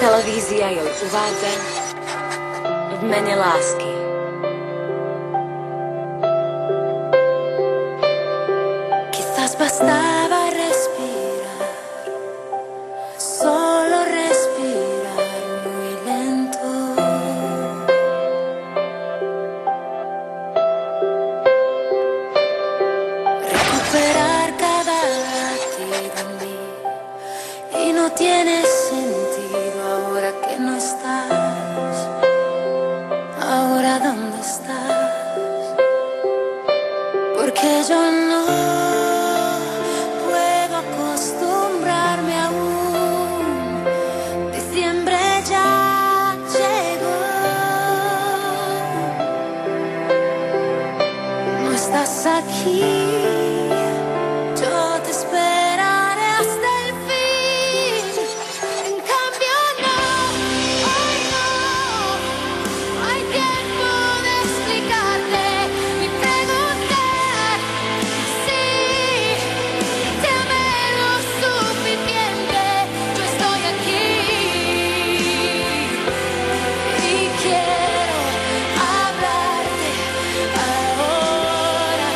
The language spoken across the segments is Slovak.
Televízia ju uvádza v mene lásky. Quizás bastaba respirar, solo respirar muy lento. Recuperar cada latido en mí y no tienes sentido ahora que no estás. Ahora dónde estás, porque yo no puedo acostumbrarme aún. Diciembre ya llegó, no estás aquí. Yo te esperaré hasta el fin. En cambio no, hoy no hay tiempo de explicarte ni preguntar si te amé lo suficiente. Yo estoy aquí y quiero hablarte ahora.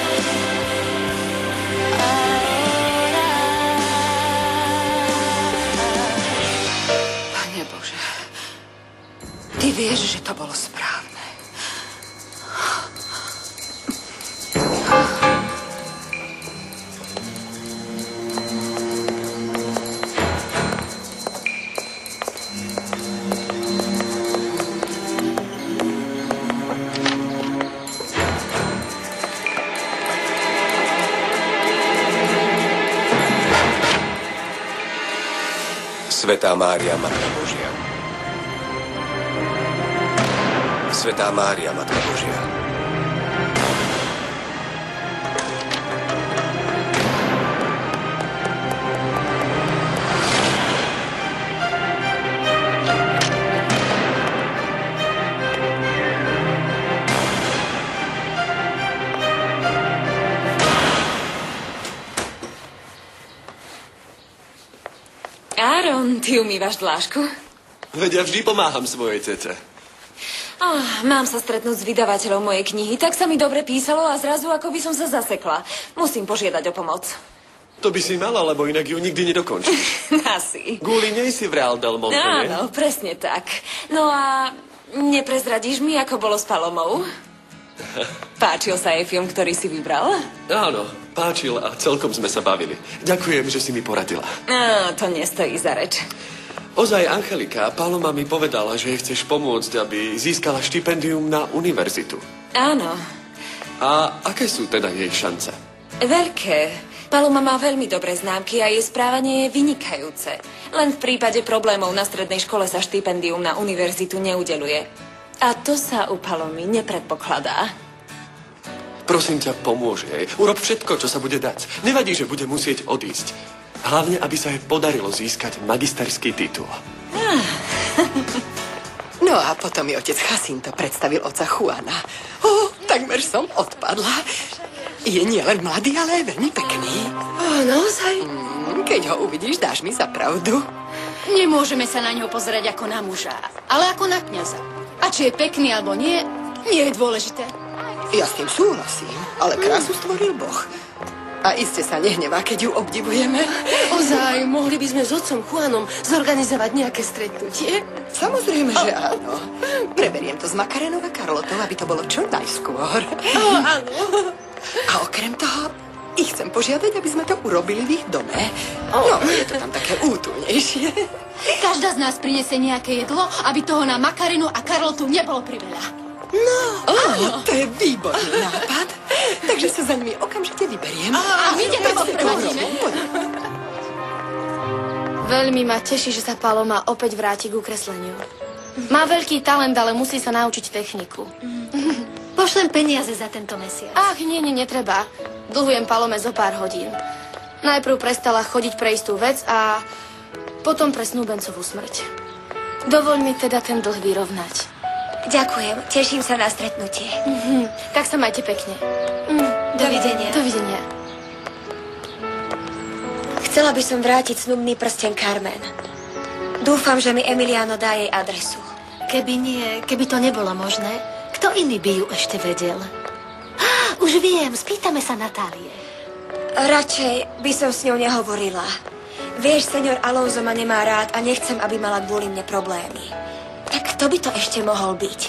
Pane Bože, ty vieš, že to bolo správne. Svätá Mária, Matka Božia. Svätá Mária, Matka Božia. Áron, ty umývaš dlášku? Veď ja vždy pomáham svojej tete. Mám sa stretnúť s vydavateľom mojej knihy, tak sa mi dobre písalo a zrazu ako by som sa zasekla. Musím požiadať o pomoc. To by si mala, lebo inak ju nikdy nedokončíš. Asi. Guli, nej si v Real del Monte, nie? Áno, presne tak. No a neprezradíš mi, ako bolo s Palomou? Páčil sa jej film, ktorý si vybral? Áno, páčil a celkom sme sa bavili. Ďakujem, že si mi poradila. To nestojí za reč. Ozaj, Angelika, Paloma mi povedala, že jej chceš pomôcť, aby získala štipendium na univerzitu. Áno. A aké sú teda jej šance? Veľké. Paloma má veľmi dobré známky a jej správanie je vynikajúce. Len v prípade problémov na strednej škole sa štipendium na univerzitu neudeľuje. A to sa u Palomy nepredpokladá. Prosím ťa, pomôž jej. Urob všetko, čo sa bude dať. Nevadí, že bude musieť odísť. Hlavne, aby sa jej podarilo získať magisterský titul. No a potom mi otec Jacinto predstavil otca Juana. Takmer som odpadla. Je nielen mladý, ale aj veľmi pekný. Naozaj? Keď ho uvidíš, dáš mi za pravdu. Nemôžeme sa na ňo pozerať ako na muža, ale ako na kňaza. A či je pekný alebo nie, nie je dôležité. Ja s tým súhlasím, ale krásu stvoril Boh. A iste sa nehnevá, keď ju obdivujeme. Ozaj, mohli by sme s otcom Juanom zorganizovať nejaké stretnutie? Samozrejme, že áno. Preberiem to s Makarenou a Karlotou, aby to bolo čo najskôr. Áno. A okrem toho, ich chcem požiadať, aby sme to urobili v ich dome. No, je to tam také útulnejšie. Každá z nás prinesie nejaké jedlo, aby toho na Makarenu a Karlotu nebolo priveľa. No, to je výborný nápad. Takže sa za nimi okamžite vyberiem. A my ťa tam odprevadíme. Veľmi ma teší, že sa Paloma opäť vráti k kresleniu. Má veľký talent, ale musí sa naučiť techniku. Pošlem peniaze za tento mesiac. Ach, nie, netreba. Dlhujem Palome zo pár hodín. Najprv prestala chodiť pre istú vec a potom pre snúbencovú smrť. Dovoľ mi teda ten dlh vyrovnať. Ďakujem, teším sa na stretnutie. Tak sa majte pekne. Dovidenia. Dovidenia. Chcela by som vrátiť snubný prsteň Carmen. Dúfam, že mi Emiliano dá jej adresu. Keby to nebolo možné, kto iný by ju ešte vedel? Už viem, spýtame sa Natálie. Radšej by som s ňou nehovorila. Vieš, senior Alonso ma nemá rád a nechcem, aby mala kvôli mne problémy. Tak kto by to ešte mohol byť?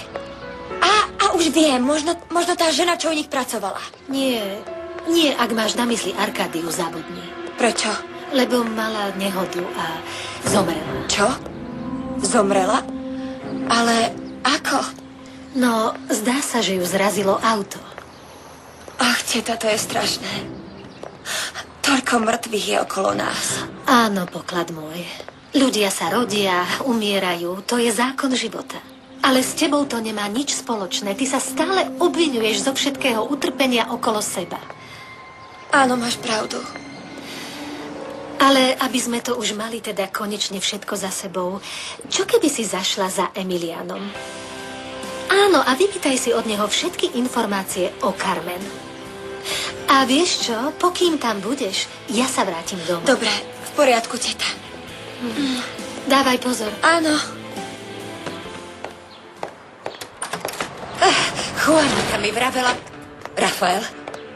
A už viem, možno tá žena, čo u nich pracovala. Nie, ak máš na mysli Arkadiu, zabudni. Prečo? Lebo mala nehodu a zomrela. Čo? Zomrela? Ale ako? No, zdá sa, že ju zrazilo auto. Ach, teta, to je strašné. Toľko mŕtvych je okolo nás. Áno, poklad môj. Ľudia sa rodia, umierajú, to je zákon života. Ale s tebou to nemá nič spoločné. Ty sa stále obviňuješ zo všetkého utrpenia okolo seba. Áno, máš pravdu. Ale aby sme to už mali teda konečne všetko za sebou, čo keby si zašla za Emilianom? Áno, a vypýtaj si od neho všetky informácie o Carmen. A vieš čo, pokým tam budeš, ja sa vrátim domov. Dobre, v poriadku, teta. Dávaj pozor. Áno. Juanita mi vravela... Rafael,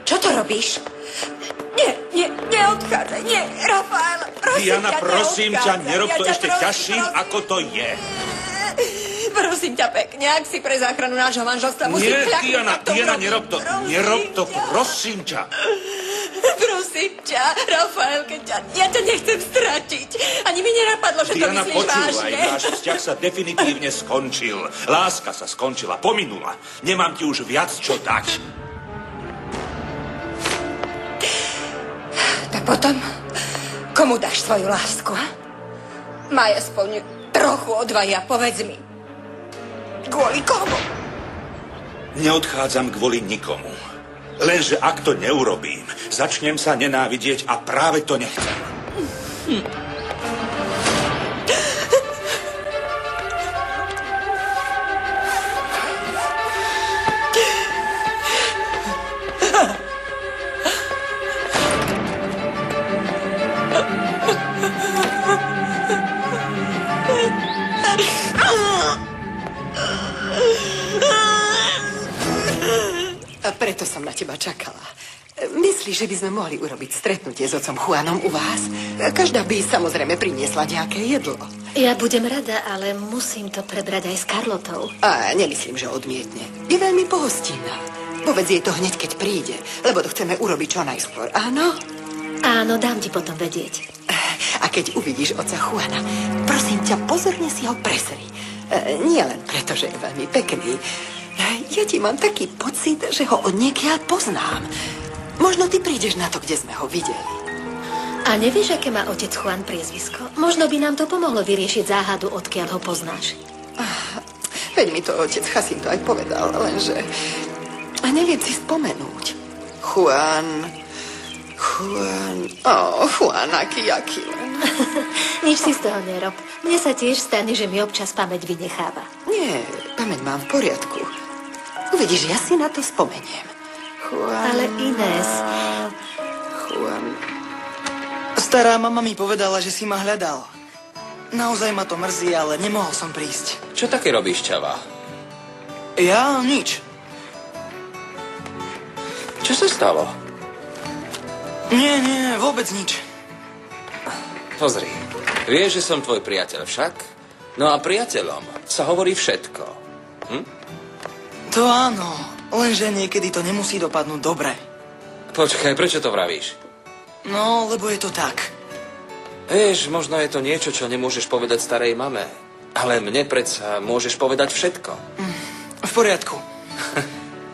čo to robíš? Neodchádzaj, nie, Rafael, prosím Diana, ťa, prosím ťa, nerob to Ja ešte prosím, ťažším, ako to je. Prosím ťa pekne, ak si pre záchranu nášho manželstva musím Nie, kľaknúť, Diana, nerob to. Nerob to, prosím ťa. Prosím ťa, Rafael, ja ťa nechcem stratiť. Ani mi nenapadlo, že Diana, to myslíš počúvaj, vážne. náš vzťah sa definitívne skončil. Láska sa skončila, pominula. Nemám ti už viac čo dať. Tak potom, komu dáš svoju lásku, ha? Maj aspoň trochu odvaja, povedz mi. Kvôli komu? Neodchádzam kvôli nikomu. Lenže ak to neurobím, začnem sa nenávidieť a práve to nechcem. A preto som na teba čakala. Myslíš, že by sme mohli urobiť stretnutie s otcom Juanom u vás? Každá by samozrejme priniesla nejaké jedlo. Ja budem rada, ale musím to prebrať aj s Karlotou. A nemyslím, že odmietne. Je veľmi pohostinná. Povedz jej to hneď, keď príde, lebo to chceme urobiť čo najskôr, áno? Áno, dám ti potom vedieť. A keď uvidíš otca Juana, prosím ťa, pozorne si ho presri. Nie len preto, že je veľmi pekný. Ja ti mám taký pocit, že ho odniekiaľ poznám. Možno ty prídeš na to, kde sme ho videli. A nevieš, aké má otec Juan priezvisko? Možno by nám to pomohlo vyriešiť záhadu, odkiaľ ho poznáš. Veď mi to otec Jacinto aj povedal, lenže... A neviem si spomenúť. Juan, aký len. Nič si z toho nerob. Mne sa tiež stane, že mi občas pamäť vynecháva. Nie, pamäť mám v poriadku. Uvidíš, ja si na to spomeniem. Juan... Ale Inés... Juan... Stará mama mi povedala, že si ma hľadal. Naozaj ma to mrzí, ale nemohol som prísť. Čo také robíš, čava? Ja? Nič. Čo sa stalo? Nie, vôbec nič. Pozri, vieš, že som tvoj priateľ však? No a priateľom sa hovorí všetko. To áno, lenže niekedy to nemusí dopadnúť dobre. Počkaj, prečo to vravíš? No, lebo je to tak. Vieš, možno je to niečo, čo nemôžeš povedať starej mame. Ale mne predsa môžeš povedať všetko. V poriadku.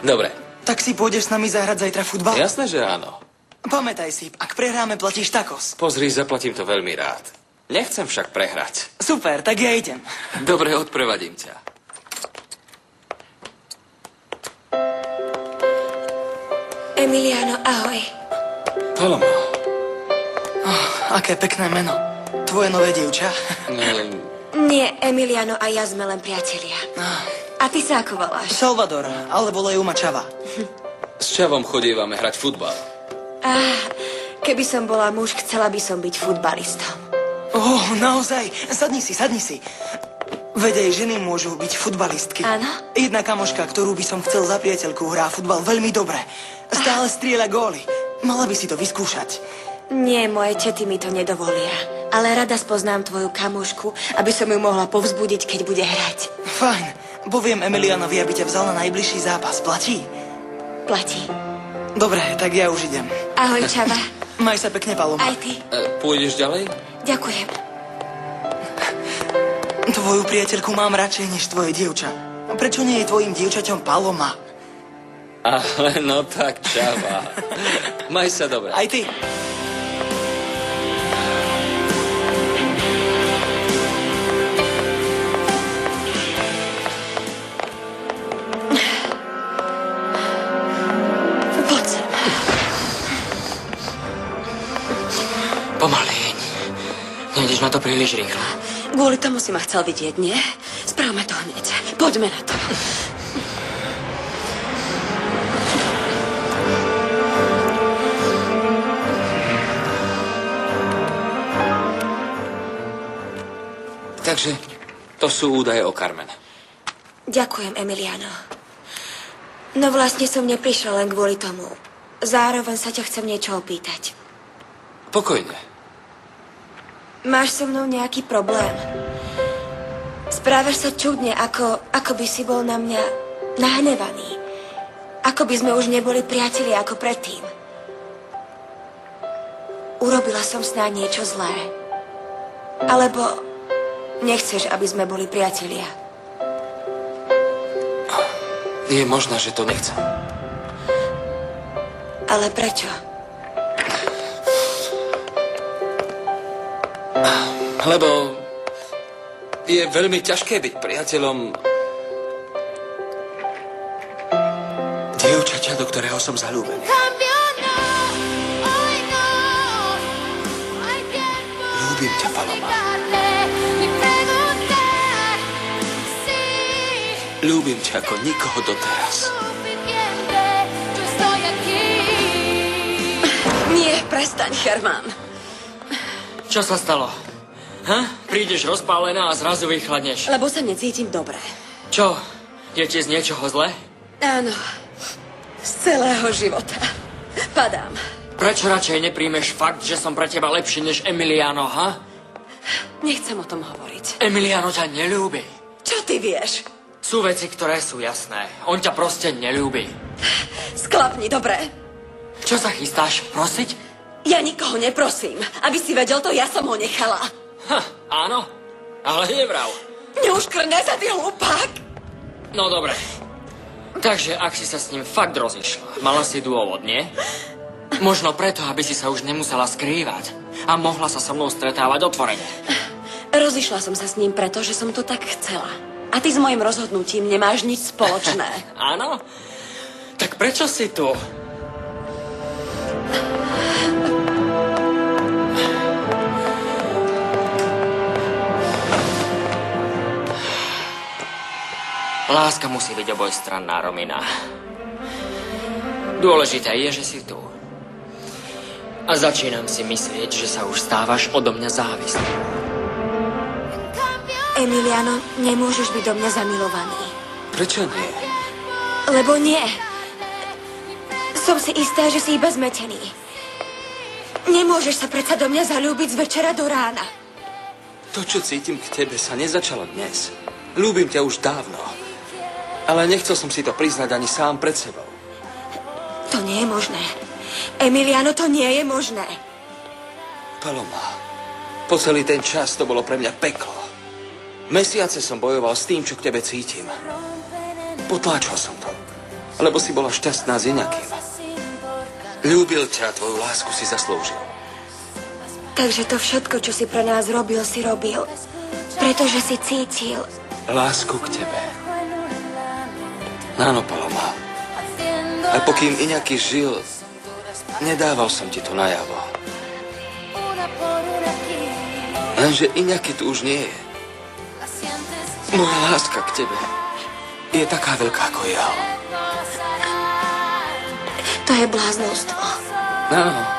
Dobre. Tak si pôjdeš s nami zahrať zajtra futbal? Jasné, že áno. Pamätaj si, ak prehráme, platíš takos. Pozri, zaplatím to veľmi rád. Nechcem však prehrať. Super, tak ja idem. Dobre, odprevadím ťa. Emiliano, ahoj. Paloma. Aké pekné meno. Tvoje nové dievča? Nie, Emiliano a ja sme len priatelia. A ty sa ako voláš? Salvador, ale volajú ma Čava. S Čavom chodívame hrať futbal. Keby som bola muž, chcela by som byť futbalistom. Naozaj. Sadni si. Veď aj ženy môžu byť futbalistky. Áno? Jedna kamoška, ktorú by som chcel za priateľku, hrá futbal veľmi dobre. Stále strieľa góly. Mala by si to vyskúšať. Nie, moje tety mi to nedovolia. Ale rada spoznám tvoju kamošku, aby som ju mohla povzbudiť, keď bude hrať. Fajn. Poviem Emilianovi, aby ťa vzal na najbližší zápas. Platí? Platí. Dobre, tak ja už idem. Ahoj, Čava. Maj sa pekne, Paloma. Aj ty. Pôjdeš ďalej? Ďakujem. Tvoju priateľku mám radšej než tvoje dievča. Prečo nie je tvojim dievčaťom Paloma? Ale no tak, Čava. Maj sa dobre. Aj ty. Pomalej. Nejdeš na to príliš rýchlo. Kvôli tomu si ma chcel vidieť, nie? Správame to hneď. Poďme na to. Takže to sú údaje o Carmen. Ďakujem, Emiliano. No vlastne som neprišla len kvôli tomu. Zároveň sa ťa chcem niečo opýtať. Pokojne. Máš so mnou nejaký problém? Správaš sa čudne, ako by si bol na mňa nahnevaný. Ako by sme už neboli priatelia ako predtým. Urobila som snáď niečo zlé. Alebo nechceš, aby sme boli priatelia? Je možné, že to nechcem. Ale prečo? Lebo je veľmi ťažké byť priateľom dievčaťa, do ktorého som zalúbený. Ľúbim ťa, Paloma. Ľúbim ťa ako nikoho doteraz. Nie, prestaň, Herman. Čo sa stalo? Prídeš rozpálená a zrazu vychladneš. Lebo sa necítim dobre. Čo? Je ti z niečoho zle? Áno. Z celého života. Padám. Prečo radšej nepríjmeš fakt, že som pre teba lepší než Emiliano, ha? Nechcem o tom hovoriť. Emiliano ťa neľúbi. Čo ty vieš? Sú veci, ktoré sú jasné. On ťa proste neľúbi. Sklapni, dobre? Čo sa chystáš? Prosiť? Ja nikoho neprosím. Aby si vedel to, ja som ho nechala. Áno, ale nevrav. Neuškrňaj sa, ty hlupák! No dobre. Takže ak si sa s ním fakt rozišla, mala si dôvod, nie? Možno preto, aby si sa už nemusela skrývať a mohla sa so mnou stretávať otvorene. Rozišla som sa s ním preto, že som to tak chcela. A ty s mojim rozhodnutím nemáš nič spoločné. Áno? Tak prečo si tu? Láska musí byť obojstranná, Romina. Dôležité je, že si tu. A začínam si myslieť, že sa už stávaš odo mňa závislý. Emiliano, nemôžeš byť do mňa zamilovaný. Prečo nie? Lebo nie. Som si istá, že si iba zmetený. Nemôžeš sa predsa do mňa zaľúbiť z večera do rána. To, čo cítim k tebe, sa nezačalo dnes. Ľúbim ťa už dávno. Ale nechcel som si to priznať ani sám pred sebou. To nie je možné. Emiliano, to nie je možné. Paloma, po celý ten čas to bolo pre mňa peklo. Mesiace som bojoval s tým, čo k tebe cítim. Potláčal som to, lebo si bola šťastná s inakým. Ľúbil ťa, tvoju lásku si zaslúžil. Takže to všetko, čo si pre nás robil, si robil, pretože si cítil lásku k tebe. Áno, Paloma. A pokým Iñaki žil, nedával som ti to najavo. Lenže Iñaki tu už nie je. Moja láska k tebe je taká veľká ako jeho. To je bláznostvo. Áno.